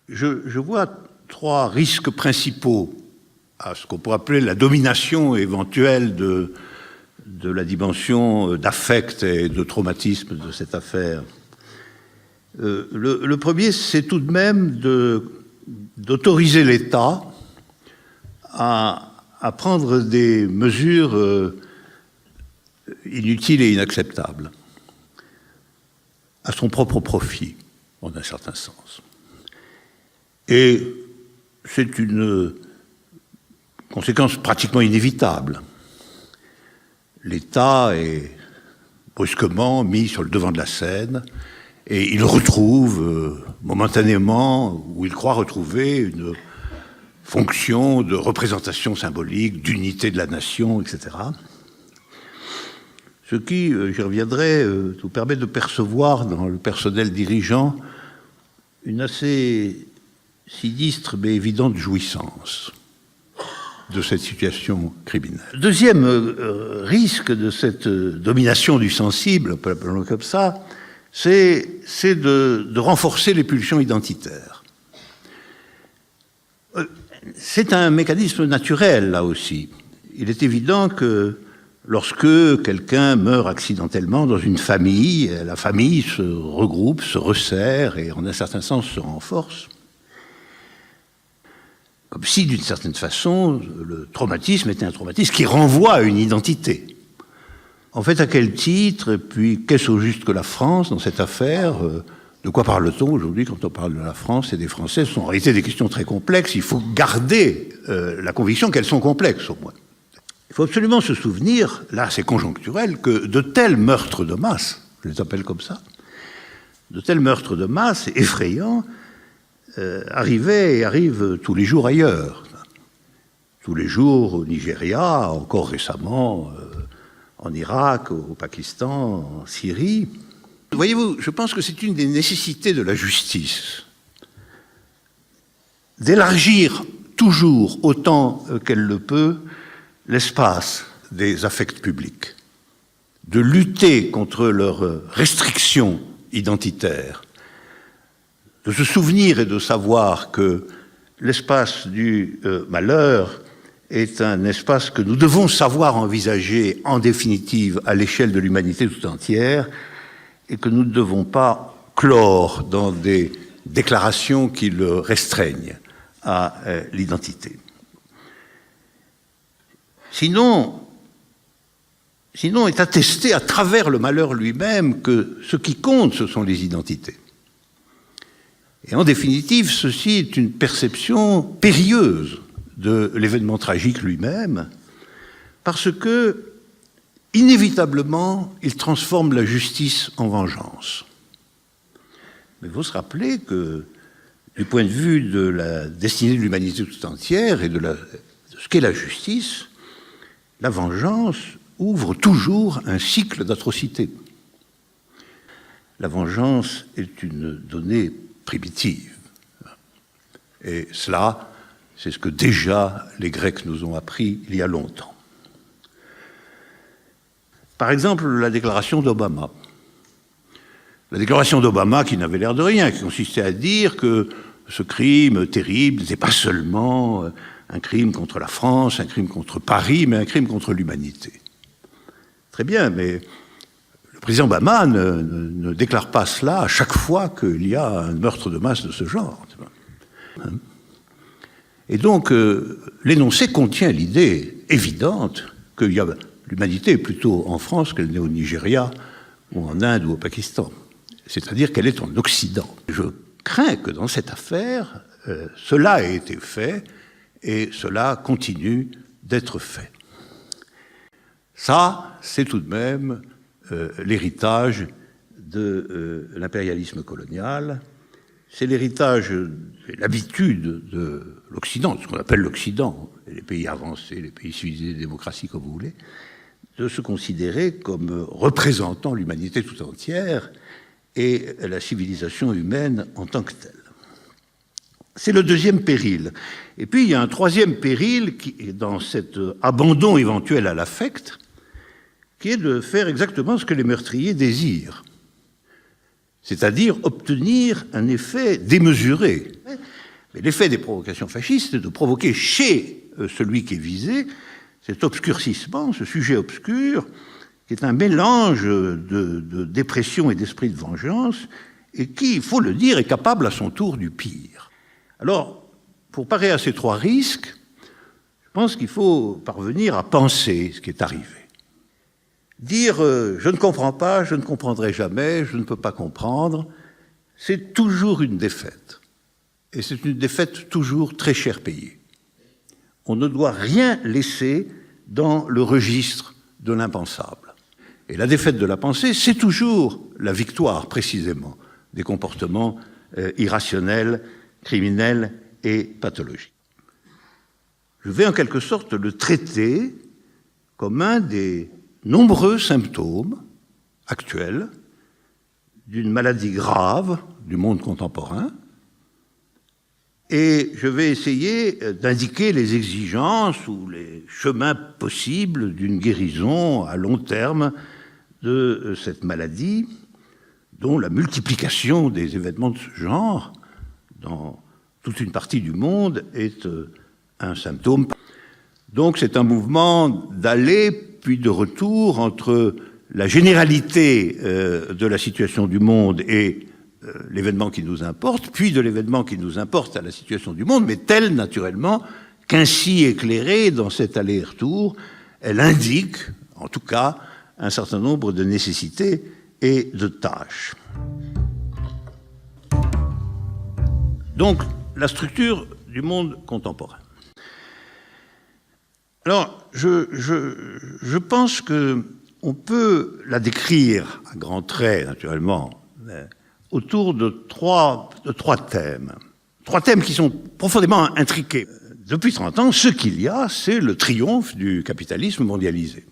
je vois trois risques principaux à ce qu'on pourrait appeler la domination éventuelle de la dimension d'affect et de traumatisme de cette affaire. Le premier, c'est tout de même d'autoriser l'État à prendre des mesures inutiles et inacceptables, à son propre profit, en un certain sens. Et c'est une conséquence pratiquement inévitable. L'État est brusquement mis sur le devant de la scène et il retrouve momentanément, ou il croit retrouver, une fonction de représentation symbolique, d'unité de la nation, etc. Ce qui, j'y reviendrai, nous permet de percevoir dans le personnel dirigeant une assez sinistre mais évidente jouissance de cette situation criminelle. Deuxième risque de cette domination du sensible, appelons-le comme ça, c'est de renforcer les pulsions identitaires. C'est un mécanisme naturel, là aussi. Il est évident que lorsque quelqu'un meurt accidentellement dans une famille, la famille se regroupe, se resserre et en un certain sens se renforce. Comme si, d'une certaine façon, le traumatisme était un traumatisme qui renvoie à une identité. En fait, à quel titre, et puis qu'est-ce au juste que la France dans cette affaire? De quoi parle-t-on aujourd'hui quand on parle de la France et des Français? Ce sont en réalité des questions très complexes. Il faut garder la conviction qu'elles sont complexes, au moins. Il faut absolument se souvenir, là c'est conjoncturel, que de tels meurtres de masse, je les appelle comme ça, de tels meurtres de masse effrayants, arrivaient et arrivent tous les jours ailleurs. Tous les jours au Nigeria, encore récemment en Irak, au Pakistan, en Syrie. Voyez-vous, je pense que c'est une des nécessités de la justice d'élargir toujours autant qu'elle le peut l'espace des affects publics, de lutter contre leurs restrictions identitaires, de se souvenir et de savoir que l'espace du malheur est un espace que nous devons savoir envisager en définitive à l'échelle de l'humanité tout entière et que nous ne devons pas clore dans des déclarations qui le restreignent à l'identité. Sinon est attesté à travers le malheur lui-même que ce qui compte, ce sont les identités. Et en définitive, ceci est une perception périlleuse de l'événement tragique lui-même, parce que, inévitablement, il transforme la justice en vengeance. Mais il faut se rappeler que, du point de vue de la destinée de l'humanité tout entière et de ce qu'est la justice, la vengeance ouvre toujours un cycle d'atrocités. La vengeance est une donnée primitive. Et cela, c'est ce que déjà les Grecs nous ont appris il y a longtemps. Par exemple, la déclaration d'Obama. La déclaration d'Obama qui n'avait l'air de rien, qui consistait à dire que ce crime terrible n'était pas seulement un crime contre la France, un crime contre Paris, mais un crime contre l'humanité. Très bien, mais le président Obama ne déclare pas cela à chaque fois qu'il y a un meurtre de masse de ce genre. Et donc, l'énoncé contient l'idée évidente que l'humanité est plutôt en France qu'elle n'est au Nigeria, ou en Inde, ou au Pakistan. C'est-à-dire qu'elle est en Occident. Je crains que dans cette affaire, cela ait été fait, et cela continue d'être fait. Ça, c'est tout de même l'héritage de l'impérialisme colonial. C'est l'héritage, l'habitude de l'Occident, ce qu'on appelle l'Occident, les pays avancés, les pays civilisés, les démocraties, comme vous voulez, de se considérer comme représentant l'humanité tout entière et la civilisation humaine en tant que telle. C'est le deuxième péril. Et puis, il y a un troisième péril qui est dans cet abandon éventuel à l'affect, qui est de faire exactement ce que les meurtriers désirent, c'est-à-dire obtenir un effet démesuré. Mais l'effet des provocations fascistes, c'est de provoquer chez celui qui est visé cet obscurcissement, ce sujet obscur, qui est un mélange de dépression et d'esprit de vengeance, et qui, il faut le dire, est capable à son tour du pire. Alors, pour parer à ces trois risques, je pense qu'il faut parvenir à penser ce qui est arrivé. Dire « je ne comprends pas, je ne comprendrai jamais, je ne peux pas comprendre », c'est toujours une défaite. Et c'est une défaite toujours très cher payée. On ne doit rien laisser dans le registre de l'impensable. Et la défaite de la pensée, c'est toujours la victoire, précisément, des comportements irrationnels, criminels et pathologiques. Je vais en quelque sorte le traiter comme un des nombreux symptômes actuels d'une maladie grave du monde contemporain, et je vais essayer d'indiquer les exigences ou les chemins possibles d'une guérison à long terme de cette maladie, dont la multiplication des événements de ce genre dans toute une partie du monde est un symptôme. Donc c'est un mouvement d'aller puis de retour entre la généralité de la situation du monde et l'événement qui nous importe, puis de l'événement qui nous importe à la situation du monde, mais tel, naturellement, qu'ainsi éclairée dans cet aller-retour, elle indique, en tout cas, un certain nombre de nécessités et de tâches. Donc, la structure du monde contemporain. Alors, je pense qu'on peut la décrire à grands traits, naturellement, autour de trois thèmes. Trois thèmes qui sont profondément intriqués. Depuis 30 ans, ce qu'il y a, c'est le triomphe du capitalisme mondialisé.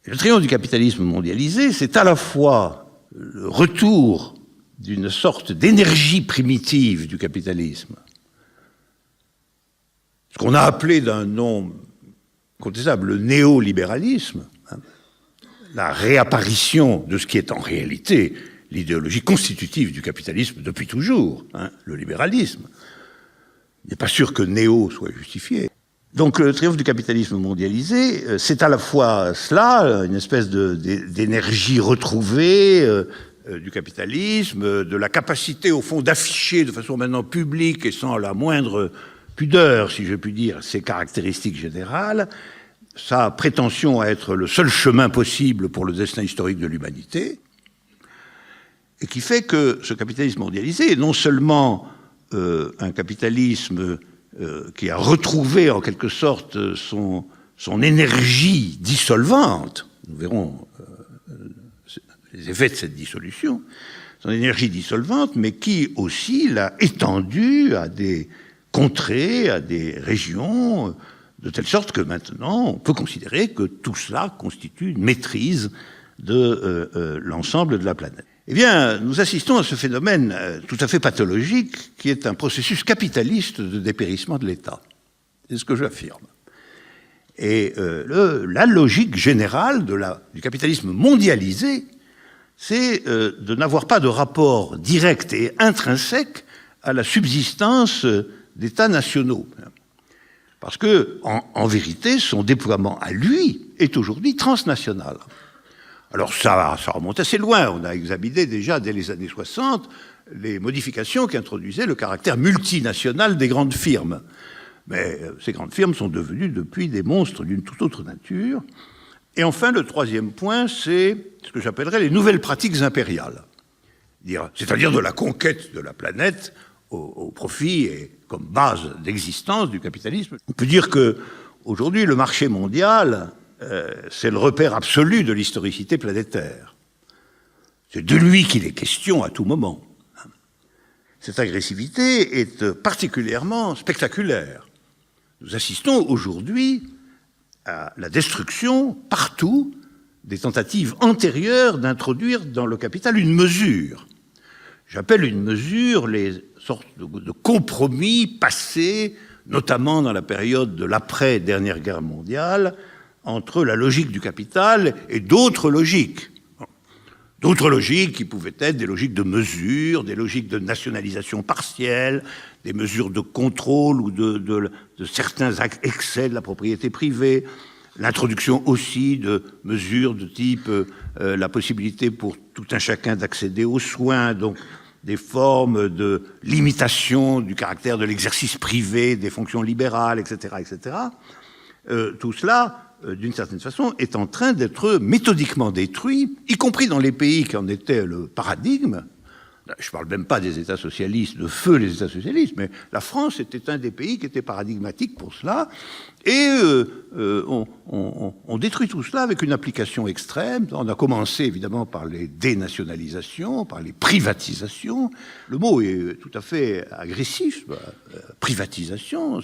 Et le triomphe du capitalisme mondialisé, c'est à la fois le retour d'une sorte d'énergie primitive du capitalisme, ce qu'on a appelé d'un nom contestable le néolibéralisme, la réapparition de ce qui est en réalité l'idéologie constitutive du capitalisme depuis toujours, le libéralisme. Il n'est pas sûr que néo soit justifié. Donc le triomphe du capitalisme mondialisé, c'est à la fois cela, une espèce d'énergie retrouvée du capitalisme, de la capacité au fond d'afficher de façon maintenant publique et sans la moindre pudeur, si je puis dire, ses caractéristiques générales, sa prétention à être le seul chemin possible pour le destin historique de l'humanité, et qui fait que ce capitalisme mondialisé est non seulement un capitalisme qui a retrouvé en quelque sorte son énergie dissolvante, nous verrons les effets de cette dissolution, son énergie dissolvante, mais qui aussi l'a étendue à des contrées, à des régions, de telle sorte que maintenant, on peut considérer que tout cela constitue une maîtrise de l'ensemble de la planète. Eh bien, nous assistons à ce phénomène tout à fait pathologique qui est un processus capitaliste de dépérissement de l'État. C'est ce que j'affirme. Et la logique générale du capitalisme mondialisé, c'est de n'avoir pas de rapport direct et intrinsèque à la subsistance d'États nationaux. Parce que, en vérité, son déploiement à lui est aujourd'hui transnational. Alors ça remonte assez loin. On a examiné déjà dès les années 60 les modifications qui introduisaient le caractère multinational des grandes firmes. Mais ces grandes firmes sont devenues depuis des monstres d'une toute autre nature. Et enfin, le troisième point, c'est ce que j'appellerais les nouvelles pratiques impériales. C'est-à-dire de la conquête de la planète au profit et comme base d'existence du capitalisme. On peut dire qu'aujourd'hui, le marché mondial, c'est le repère absolu de l'historicité planétaire. C'est de lui qu'il est question à tout moment. Cette agressivité est particulièrement spectaculaire. Nous assistons aujourd'hui à la destruction, partout, des tentatives antérieures d'introduire dans le capital une mesure. J'appelle une mesure les sortes de compromis passés, notamment dans la période de l'après-dernière guerre mondiale, entre la logique du capital et d'autres logiques. d'autres logiques qui pouvaient être des logiques de mesure, des logiques de nationalisation partielle, des mesures de contrôle ou de certains excès de la propriété privée, l'introduction aussi de mesures de type la possibilité pour tout un chacun d'accéder aux soins, donc des formes de limitation du caractère de l'exercice privé des fonctions libérales, etc., etc. Tout cela, d'une certaine façon, est en train d'être méthodiquement détruit, y compris dans les pays qui en étaient le paradigme. Je ne parle même pas des États socialistes, de feu les États socialistes, mais la France était un des pays qui était paradigmatique pour cela. Et on détruit tout cela avec une application extrême. On a commencé évidemment par les dénationalisations, par les privatisations. Le mot est tout à fait agressif. Privatisation,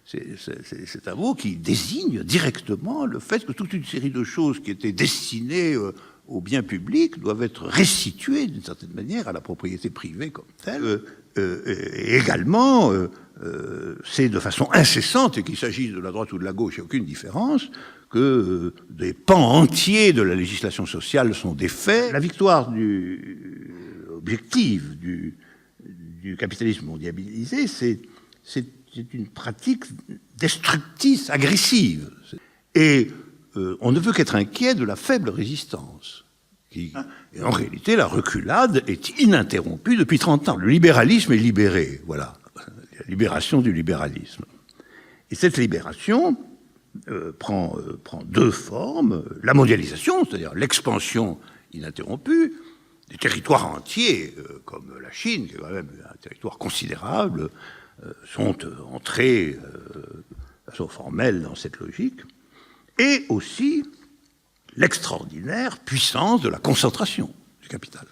c'est un mot qui désigne directement le fait que toute une série de choses qui étaient destinées au bien public doivent être restituées d'une certaine manière à la propriété privée comme telle. Et également, c'est de façon incessante, et qu'il s'agisse de la droite ou de la gauche, il n'y a aucune différence, que des pans entiers de la législation sociale sont défaits. La victoire objective du capitalisme mondialisé, c'est une pratique destructrice, agressive. Et on ne peut qu'être inquiet de la faible résistance. Et en réalité, la reculade est ininterrompue depuis 30 ans. Le libéralisme est libéré, voilà. La libération du libéralisme. Et cette libération prend deux formes. La mondialisation, c'est-à-dire l'expansion ininterrompue, des territoires entiers, comme la Chine, qui est quand même un territoire considérable, sont entrés de façon formelle dans cette logique. Et aussi l'extraordinaire puissance de la concentration du capital.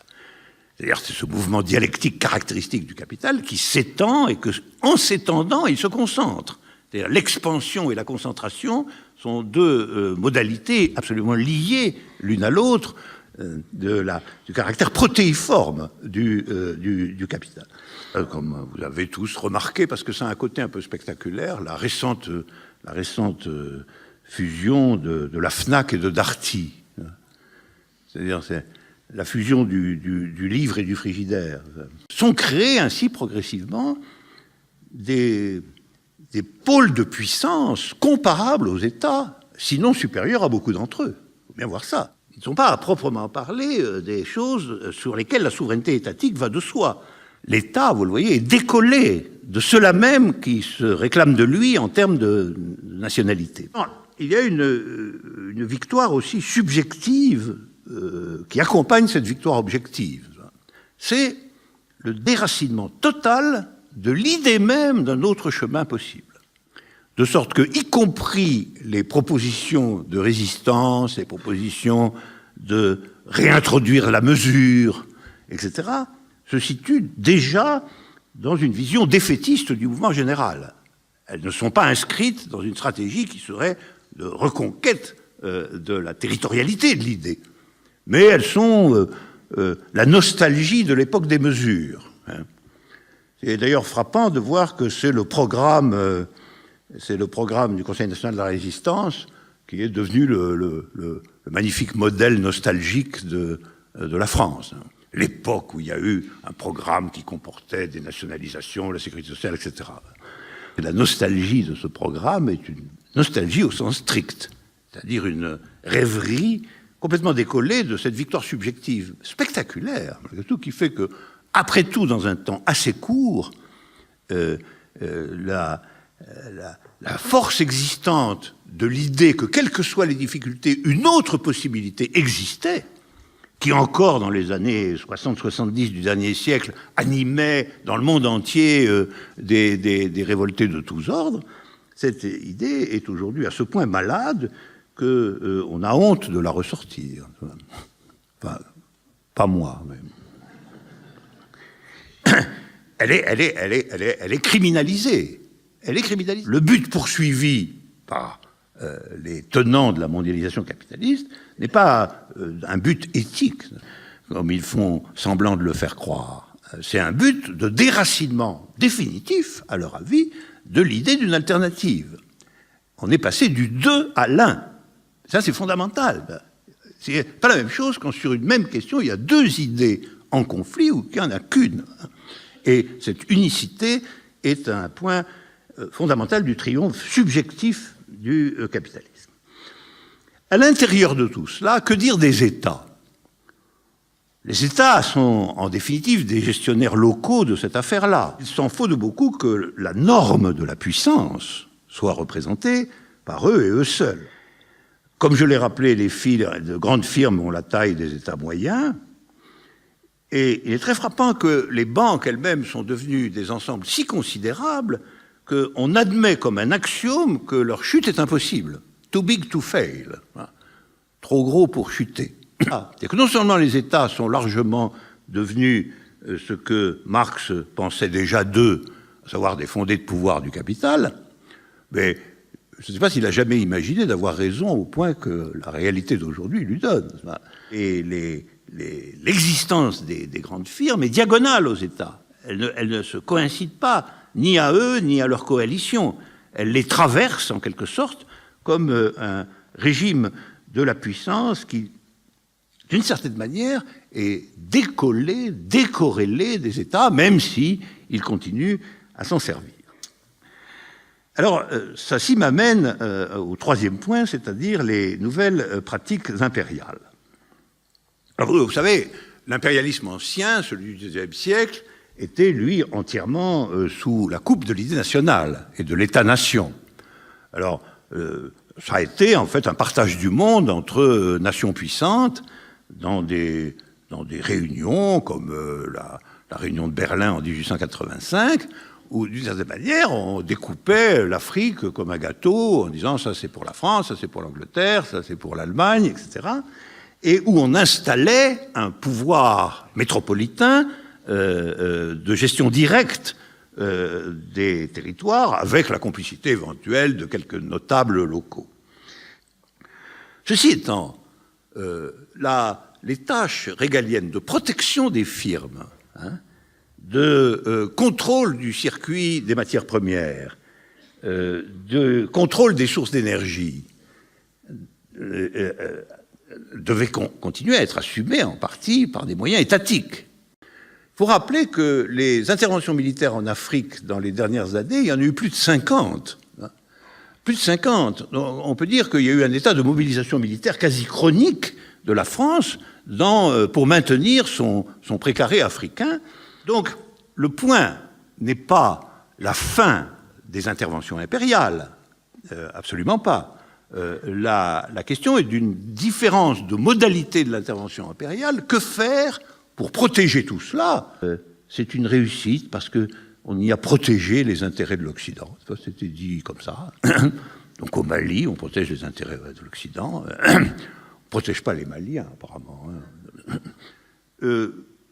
C'est-à-dire c'est ce mouvement dialectique caractéristique du capital qui s'étend et que, en s'étendant, il se concentre. C'est-à-dire l'expansion et la concentration sont deux modalités absolument liées l'une à l'autre du caractère protéiforme du capital. Comme vous avez tous remarqué, parce que ça a un côté un peu spectaculaire, la récente fusion de la FNAC et de Darty. C'est-à-dire c'est la fusion du livre et du frigidaire. Sont créés ainsi progressivement des pôles de puissance comparables aux États, sinon supérieurs à beaucoup d'entre eux. Il faut bien voir ça. Ils ne sont pas à proprement parler des choses sur lesquelles la souveraineté étatique va de soi. L'État, vous le voyez, est décollé de ceux-là même qui se réclament de lui en termes de nationalité. Il y a une victoire aussi subjective qui accompagne cette victoire objective. C'est le déracinement total de l'idée même d'un autre chemin possible. De sorte que, y compris les propositions de résistance, les propositions de réintroduire la mesure, etc., se situent déjà dans une vision défaitiste du mouvement général. Elles ne sont pas inscrites dans une stratégie qui serait de reconquête de la territorialité de l'idée. Mais elles sont la nostalgie de l'époque des mesures. C'est d'ailleurs frappant de voir que c'est le programme du Conseil national de la résistance qui est devenu le magnifique modèle nostalgique de la France. L'époque où il y a eu un programme qui comportait des nationalisations, la sécurité sociale, etc. Et la nostalgie de ce programme est une nostalgie au sens strict, c'est-à-dire une rêverie complètement décollée de cette victoire subjective spectaculaire, malgré tout, qui fait que, après tout, dans un temps assez court, la force existante de l'idée que, quelles que soient les difficultés, une autre possibilité existait, qui encore dans les années 60-70 du dernier siècle animait dans le monde entier des révoltés de tous ordres, cette idée est aujourd'hui à ce point malade qu'on a honte de la ressortir. Enfin, pas moi, même. Elle est criminalisée. Elle est criminalisée. Le but poursuivi par les tenants de la mondialisation capitaliste n'est pas un but éthique, comme ils font semblant de le faire croire. C'est un but de déracinement définitif, à leur avis, de l'idée d'une alternative. On est passé du 2 à l'1. Ça, c'est fondamental. C'est pas la même chose quand sur une même question, il y a deux idées en conflit ou qu'il n'y en a qu'une. Et cette unicité est un point fondamental du triomphe subjectif du capitalisme. À l'intérieur de tout cela, que dire des États? Les États sont en définitive des gestionnaires locaux de cette affaire-là. Il s'en faut de beaucoup que la norme de la puissance soit représentée par eux et eux seuls. Comme je l'ai rappelé, les de grandes firmes ont la taille des États moyens, et il est très frappant que les banques elles-mêmes sont devenues des ensembles si considérables qu'on admet comme un axiome que leur chute est impossible. Too big to fail. Trop gros pour chuter. C'est que non seulement les États sont largement devenus ce que Marx pensait déjà d'eux, à savoir des fondés de pouvoir du capital, mais je ne sais pas s'il a jamais imaginé d'avoir raison au point que la réalité d'aujourd'hui lui donne. Et l'existence des grandes firmes est diagonale aux États. Elle ne se coïncide pas ni à eux ni à leur coalition. Elle les traverse en quelque sorte comme un régime de la puissance qui, d'une certaine manière, est décollé, décorrélé des États, même s'ils continuent à s'en servir. Alors, ceci m'amène au troisième point, c'est-à-dire les nouvelles pratiques impériales. Alors, vous savez, l'impérialisme ancien, celui du XIXe siècle, était, lui, entièrement sous la coupe de l'idée nationale et de l'État-nation. Alors, ça a été, en fait, un partage du monde entre nations puissantes dans des réunions comme la réunion de Berlin en 1885, où, d'une certaine manière, on découpait l'Afrique comme un gâteau en disant ça c'est pour la France, ça c'est pour l'Angleterre, ça c'est pour l'Allemagne, etc. Et où on installait un pouvoir métropolitain de gestion directe des territoires avec la complicité éventuelle de quelques notables locaux. Ceci étant, les tâches régaliennes de protection des firmes, de contrôle du circuit des matières premières, de contrôle des sources d'énergie, devaient continuer à être assumées en partie par des moyens étatiques. Il faut rappeler que les interventions militaires en Afrique dans les dernières années, il y en a eu plus de 50. Plus de 50. On peut dire qu'il y a eu un état de mobilisation militaire quasi chronique de la France pour maintenir son précaré africain. Donc, le point n'est pas la fin des interventions impériales, absolument pas. La question est d'une différence de modalité de l'intervention impériale. Que faire pour protéger tout cela? C'est une réussite parce qu'on y a protégé les intérêts de l'Occident. Ça, c'était dit comme ça. Donc au Mali, on protège les intérêts de l'Occident. On ne protège pas les Maliens, apparemment.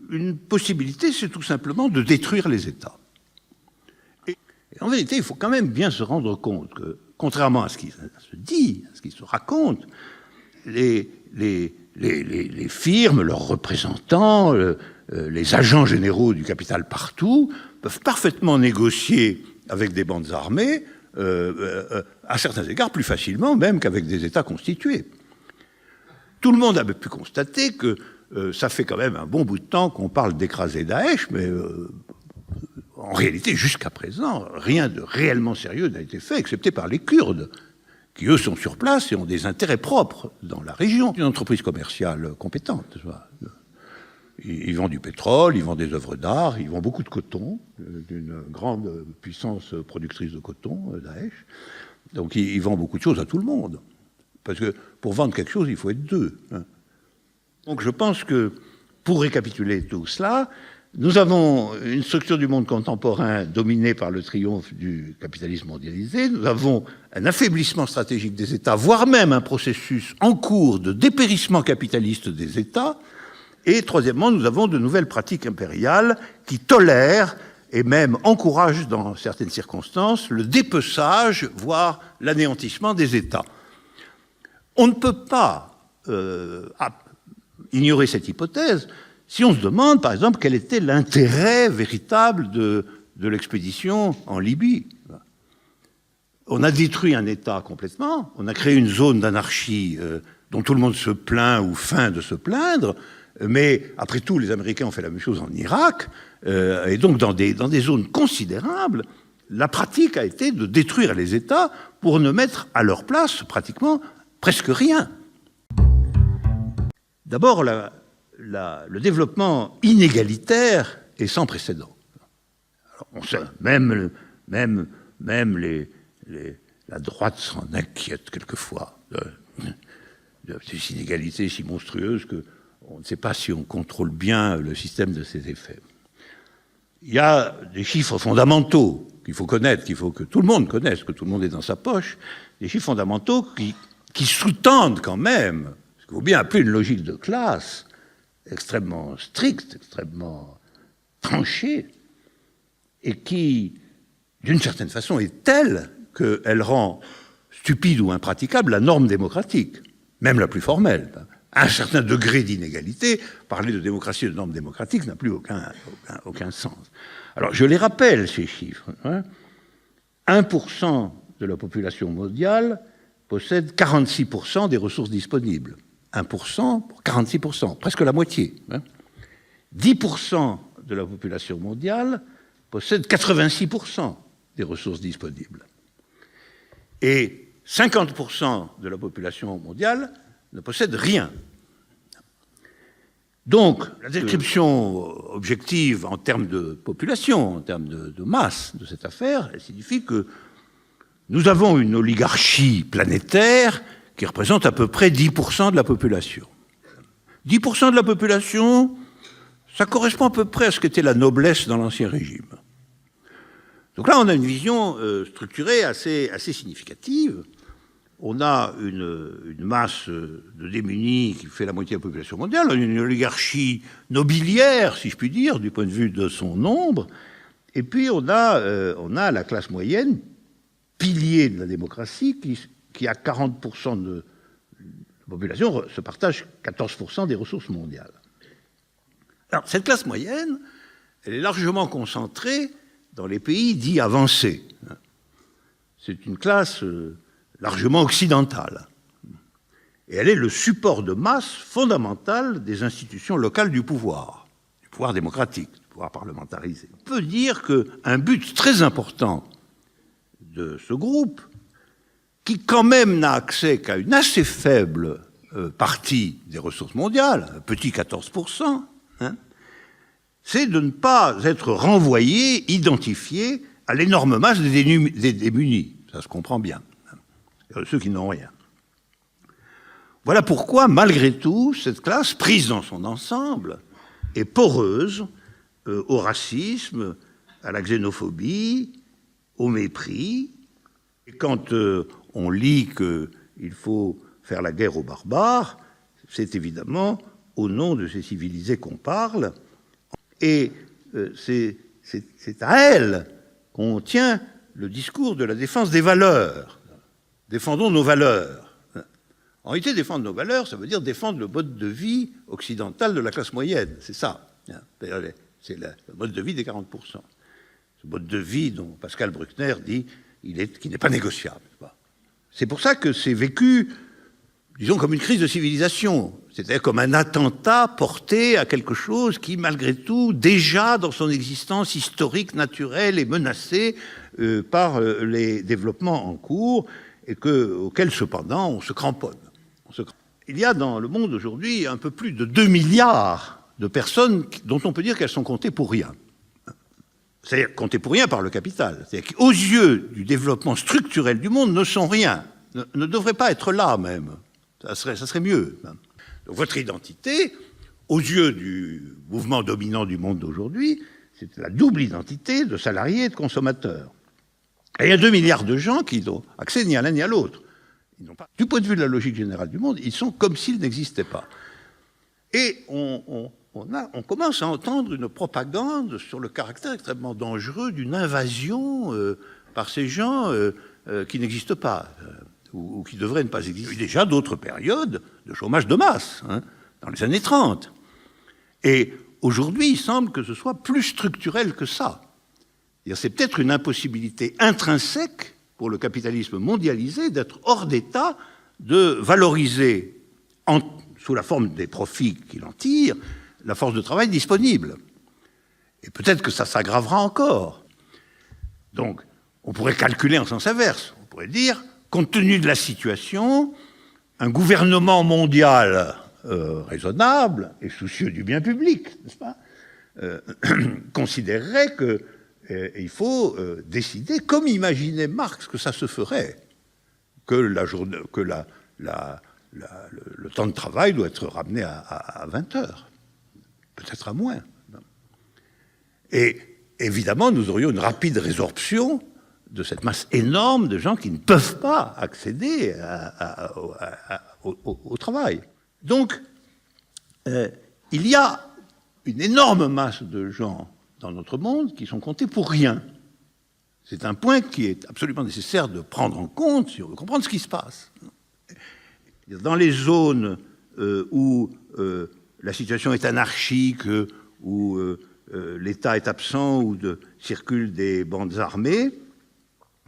Une possibilité, c'est tout simplement de détruire les États. Et en vérité, il faut quand même bien se rendre compte que, contrairement à ce qui se dit, à ce qui se raconte, les firmes, leurs représentants, les agents généraux du capital partout, peuvent parfaitement négocier avec des bandes armées, à certains égards plus facilement même qu'avec des États constitués. Tout le monde avait pu constater que ça fait quand même un bon bout de temps qu'on parle d'écraser Daesh, mais en réalité, jusqu'à présent, rien de réellement sérieux n'a été fait, excepté par les Kurdes, qui, eux, sont sur place et ont des intérêts propres dans la région. Une entreprise commerciale compétente. Ils vendent du pétrole, ils vendent des œuvres d'art, ils vendent beaucoup de coton, d'une grande puissance productrice de coton, Daesh. Donc ils vendent beaucoup de choses à tout le monde. Parce que pour vendre quelque chose, il faut être deux. Donc je pense que, pour récapituler tout cela, nous avons une structure du monde contemporain dominée par le triomphe du capitalisme mondialisé, nous avons un affaiblissement stratégique des États, voire même un processus en cours de dépérissement capitaliste des États, et troisièmement, nous avons de nouvelles pratiques impériales qui tolèrent et même encouragent, dans certaines circonstances, le dépeçage, voire l'anéantissement des États. On ne peut pas ignorer cette hypothèse si on se demande, par exemple, quel était l'intérêt véritable de l'expédition en Libye. On a détruit un État complètement, on a créé une zone d'anarchie dont tout le monde se plaint ou feint de se plaindre, mais après tout, les Américains ont fait la même chose en Irak, et donc dans des zones considérables, la pratique a été de détruire les États pour ne mettre à leur place pratiquement presque rien. D'abord, le développement inégalitaire est sans précédent. Alors, on sait, même la droite s'en inquiète quelquefois de ces inégalités si monstrueuses qu'on ne sait pas si on contrôle bien le système de ces effets. Il y a des chiffres fondamentaux qu'il faut connaître, qu'il faut que tout le monde connaisse, que tout le monde ait dans sa poche, des chiffres fondamentaux qui sous-tendent quand même ce qu'il faut bien appeler une logique de classe extrêmement stricte, extrêmement tranchée, et qui, d'une certaine façon, est telle qu'elle rend stupide ou impraticable la norme démocratique, même la plus formelle. À un certain degré d'inégalité, parler de démocratie et de normes démocratiques n'a plus aucun sens. Alors, je les rappelle, ces chiffres. 1% de la population mondiale possède 46% des ressources disponibles. 1% pour 46%, presque la moitié. 10% de la population mondiale possède 86% des ressources disponibles. Et 50% de la population mondiale ne possède rien. Donc, la description objective en termes de population, en termes de masse de cette affaire, elle signifie que nous avons une oligarchie planétaire qui représente à peu près 10% de la population. 10% de la population, ça correspond à peu près à ce qu'était la noblesse dans l'Ancien Régime. Donc là, on a une vision structurée assez significative. On a une masse de démunis qui fait la moitié de la population mondiale, on a une oligarchie nobiliaire, si je puis dire, du point de vue de son nombre, et puis on a la classe moyenne, pilier de la démocratie, qui a 40% de la population, se partage 14% des ressources mondiales. Alors, cette classe moyenne, elle est largement concentrée dans les pays dits avancés. C'est une classe largement occidentale. Et elle est le support de masse fondamental des institutions locales du pouvoir démocratique, du pouvoir parlementarisé. On peut dire qu'un but très important de ce groupe, qui quand même n'a accès qu'à une assez faible partie des ressources mondiales, un petit 14%, c'est de ne pas être renvoyé, identifié à l'énorme masse des démunis. Ça se comprend bien. Ceux qui n'ont rien. Voilà pourquoi, malgré tout, cette classe, prise dans son ensemble, est poreuse au racisme, à la xénophobie, au mépris. Et quand on lit qu'il faut faire la guerre aux barbares, c'est évidemment au nom de ces civilisés qu'on parle, et c'est à elle qu'on tient le discours de la défense des valeurs. Défendons nos valeurs. En réalité, défendre nos valeurs, ça veut dire défendre le mode de vie occidental de la classe moyenne. C'est ça. C'est le mode de vie des 40%. Ce mode de vie dont Pascal Bruckner dit qu'il n'est pas négociable. C'est pour ça que c'est vécu, disons, comme une crise de civilisation. C'est-à-dire comme un attentat porté à quelque chose qui, malgré tout, déjà dans son existence historique, naturelle, est menacé par les développements en cours et auquel, cependant, on se cramponne. Il y a dans le monde aujourd'hui un peu plus de 2 milliards de personnes dont on peut dire qu'elles sont comptées pour rien. C'est-à-dire comptées pour rien par le capital. C'est-à-dire qu'aux yeux du développement structurel du monde, ne sont rien, ne devraient pas être là même. Ça serait mieux. Donc votre identité, aux yeux du mouvement dominant du monde d'aujourd'hui, c'est la double identité de salarié et de consommateur. Et il y a 2 milliards de gens qui n'ont accès ni à l'un ni à l'autre. Du point de vue de la logique générale du monde, ils sont comme s'ils n'existaient pas. Et on commence à entendre une propagande sur le caractère extrêmement dangereux d'une invasion par ces gens qui n'existent pas, ou qui devraient ne pas exister. Il y a eu déjà d'autres périodes de chômage de masse, dans les années 30. Et aujourd'hui, il semble que ce soit plus structurel que ça. C'est peut-être une impossibilité intrinsèque pour le capitalisme mondialisé d'être hors d'état de valoriser sous la forme des profits qu'il en tire, la force de travail disponible. Et peut-être que ça s'aggravera encore. Donc, on pourrait calculer en sens inverse. On pourrait dire, compte tenu de la situation, un gouvernement mondial raisonnable et soucieux du bien public, n'est-ce pas, considérerait qu'il faut décider, comme imaginait Marx que ça se ferait, que le temps de travail doit être ramené à 20 heures, peut-être à moins. Et évidemment, nous aurions une rapide résorption de cette masse énorme de gens qui ne peuvent pas accéder au travail. Donc, il y a une énorme masse de gens dans notre monde qui sont comptés pour rien. C'est un point qui est absolument nécessaire de prendre en compte si on veut comprendre ce qui se passe. Dans les zones où la situation est anarchique, où l'État est absent, où circulent des bandes armées,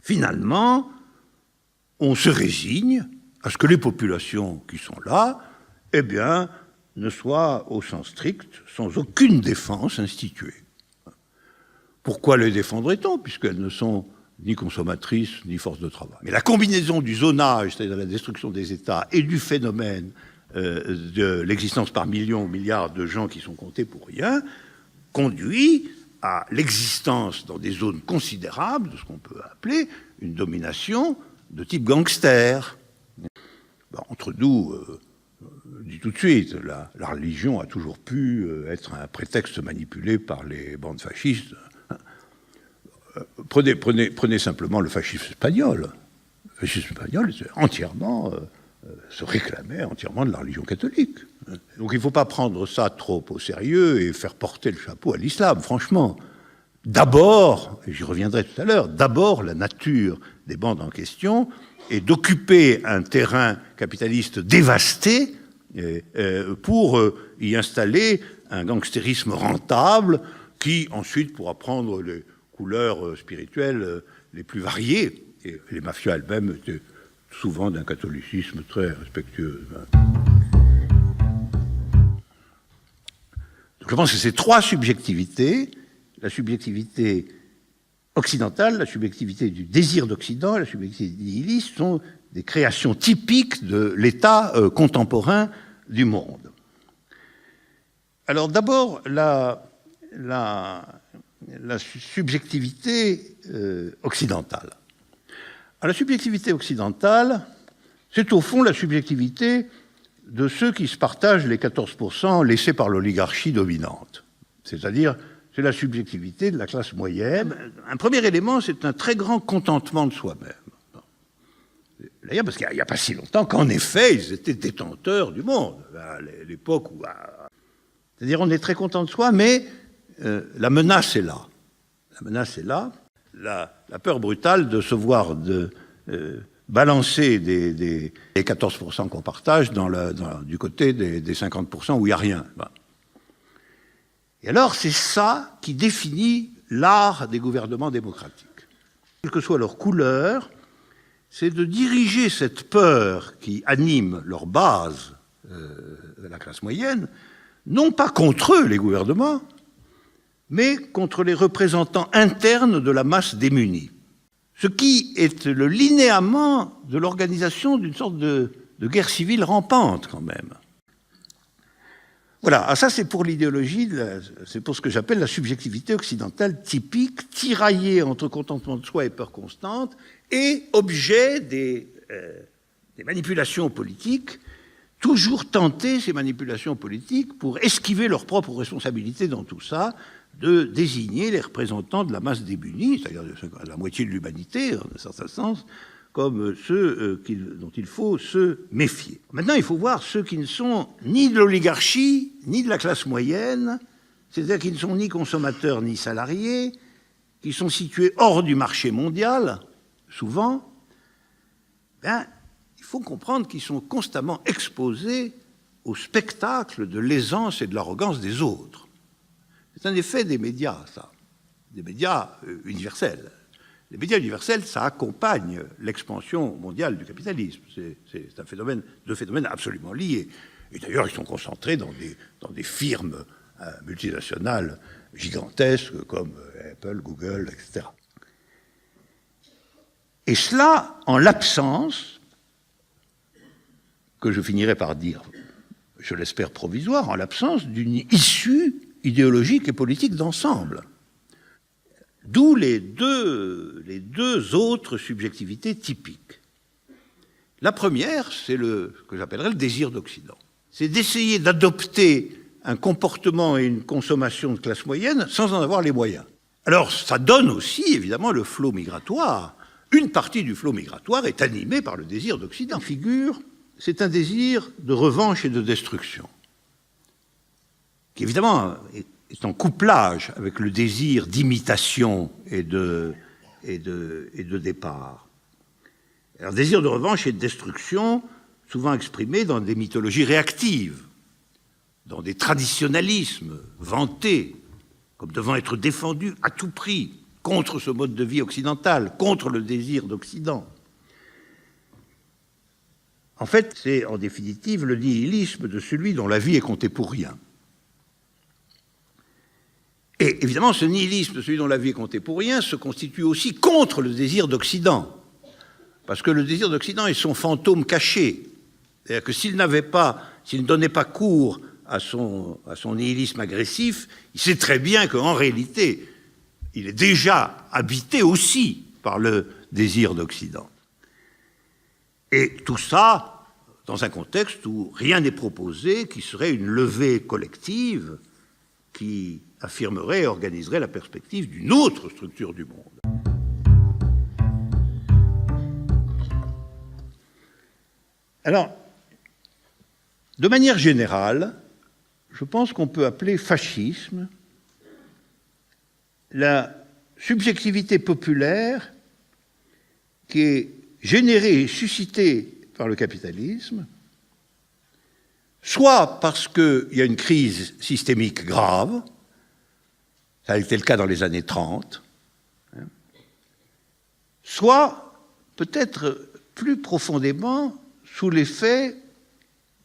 finalement, on se résigne à ce que les populations qui sont là, eh bien, ne soient, au sens strict, sans aucune défense instituée. Pourquoi les défendrait-on, puisqu'elles ne sont ni consommatrices, ni force de travail? Mais la combinaison du zonage, c'est-à-dire la destruction des États, et du phénomène de l'existence par millions ou milliards de gens qui sont comptés pour rien, conduit à l'existence dans des zones considérables de ce qu'on peut appeler une domination de type gangster. Entre nous, je dis tout de suite, la religion a toujours pu être un prétexte manipulé par les bandes fascistes. Prenez simplement le fascisme espagnol. Le fascisme espagnol se réclamait entièrement de la religion catholique. Donc il ne faut pas prendre ça trop au sérieux et faire porter le chapeau à l'islam, franchement. D'abord, et j'y reviendrai tout à l'heure, d'abord la nature des bandes en question est d'occuper un terrain capitaliste dévasté pour y installer un gangstérisme rentable qui ensuite pourra prendre les couleurs spirituelles les plus variées. Et les mafias elles-mêmes étaient souvent d'un catholicisme très respectueux. Donc je pense que ces trois subjectivités, la subjectivité occidentale, la subjectivité du désir d'Occident, la subjectivité nihiliste, sont des créations typiques de l'état contemporain du monde. Alors d'abord, la subjectivité occidentale. Alors, la subjectivité occidentale, c'est au fond la subjectivité de ceux qui se partagent les 14% laissés par l'oligarchie dominante. C'est-à-dire, c'est la subjectivité de la classe moyenne. Un premier élément, c'est un très grand contentement de soi-même. D'ailleurs, parce qu'il n'y a pas si longtemps qu'en effet, ils étaient détenteurs du monde, à l'époque où... C'est-à-dire, on est très content de soi, mais la menace est là. La menace est là. La peur brutale de se voir balancer les 14% qu'on partage du côté des 50% où il n'y a rien. Et alors, c'est ça qui définit l'art des gouvernements démocratiques. Quelle que soit leur couleur, c'est de diriger cette peur qui anime leur base, la classe moyenne, non pas contre eux, les gouvernements, mais contre les représentants internes de la masse démunie. Ce qui est le linéament de l'organisation d'une sorte de guerre civile rampante, quand même. Voilà, ça c'est pour l'idéologie, c'est pour ce que j'appelle la subjectivité occidentale typique, tiraillée entre contentement de soi et peur constante, et objet des manipulations politiques, toujours tenter ces manipulations politiques pour esquiver leurs propres responsabilités dans tout ça, de désigner les représentants de la masse démunie, c'est-à-dire la moitié de l'humanité, dans un certain sens, comme ceux dont il faut se méfier. Maintenant, il faut voir ceux qui ne sont ni de l'oligarchie, ni de la classe moyenne, c'est-à-dire qui ne sont ni consommateurs ni salariés, qui sont situés hors du marché mondial, souvent, il faut comprendre qu'ils sont constamment exposés au spectacle de l'aisance et de l'arrogance des autres. C'est un effet des médias, ça, des médias universels. Les médias universels, ça accompagne l'expansion mondiale du capitalisme. C'est deux phénomènes absolument liés. Et d'ailleurs, ils sont concentrés dans des firmes multinationales gigantesques comme Apple, Google, etc. Et cela en l'absence, que je finirai par dire, je l'espère provisoire, en l'absence d'une issue idéologique et politique d'ensemble. D'où les deux autres subjectivités typiques. La première, c'est ce que j'appellerais le désir d'Occident. C'est d'essayer d'adopter un comportement et une consommation de classe moyenne sans en avoir les moyens. Alors, ça donne aussi, évidemment, le flot migratoire. Une partie du flot migratoire est animée par le désir d'Occident. Figure, c'est un désir de revanche et de destruction, qui évidemment est en couplage avec le désir d'imitation et de départ. Alors, désir de revanche et de destruction, souvent exprimé dans des mythologies réactives, dans des traditionnalismes vantés, comme devant être défendus à tout prix contre ce mode de vie occidental, contre le désir d'Occident. En fait, c'est en définitive le nihilisme de celui dont la vie est comptée pour rien. Et évidemment, ce nihilisme de celui dont la vie est comptée pour rien se constitue aussi contre le désir d'Occident. Parce que le désir d'Occident est son fantôme caché. C'est-à-dire que s'il ne donnait pas cours à son nihilisme agressif, il sait très bien qu'en réalité, il est déjà habité aussi par le désir d'Occident. Et tout ça dans un contexte où rien n'est proposé, qui serait une levée collective qui affirmerait et organiserait la perspective d'une autre structure du monde. Alors, de manière générale, je pense qu'on peut appeler fascisme la subjectivité populaire qui est générée et suscitée par le capitalisme, soit parce qu'il y a une crise systémique grave, ça a été le cas dans les années 30, soit peut-être plus profondément sous l'effet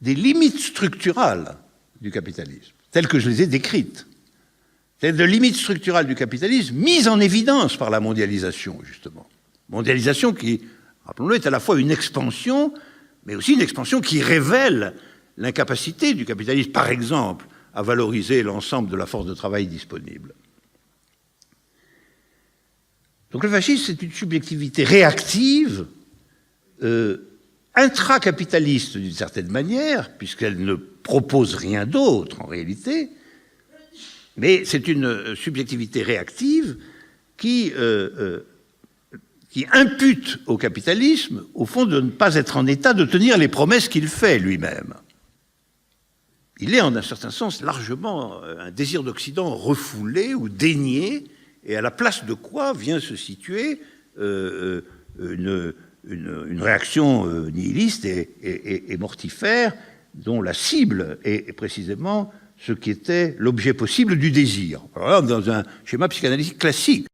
des limites structurales du capitalisme, telles que je les ai décrites. C'est de limites structurales du capitalisme mises en évidence par la mondialisation, justement. Mondialisation qui, rappelons-le, est à la fois une expansion, mais aussi une expansion qui révèle l'incapacité du capitalisme, par exemple, à valoriser l'ensemble de la force de travail disponible. Donc le fascisme, c'est une subjectivité réactive, intracapitaliste d'une certaine manière, puisqu'elle ne propose rien d'autre en réalité, mais c'est une subjectivité réactive qui impute au capitalisme, au fond, de ne pas être en état de tenir les promesses qu'il fait lui-même. Il est, en un certain sens, largement un désir d'Occident refoulé ou dénié, et à la place de quoi vient se situer une réaction nihiliste et mortifère, dont la cible est précisément ce qui était l'objet possible du désir. Alors là, dans un schéma psychanalytique classique.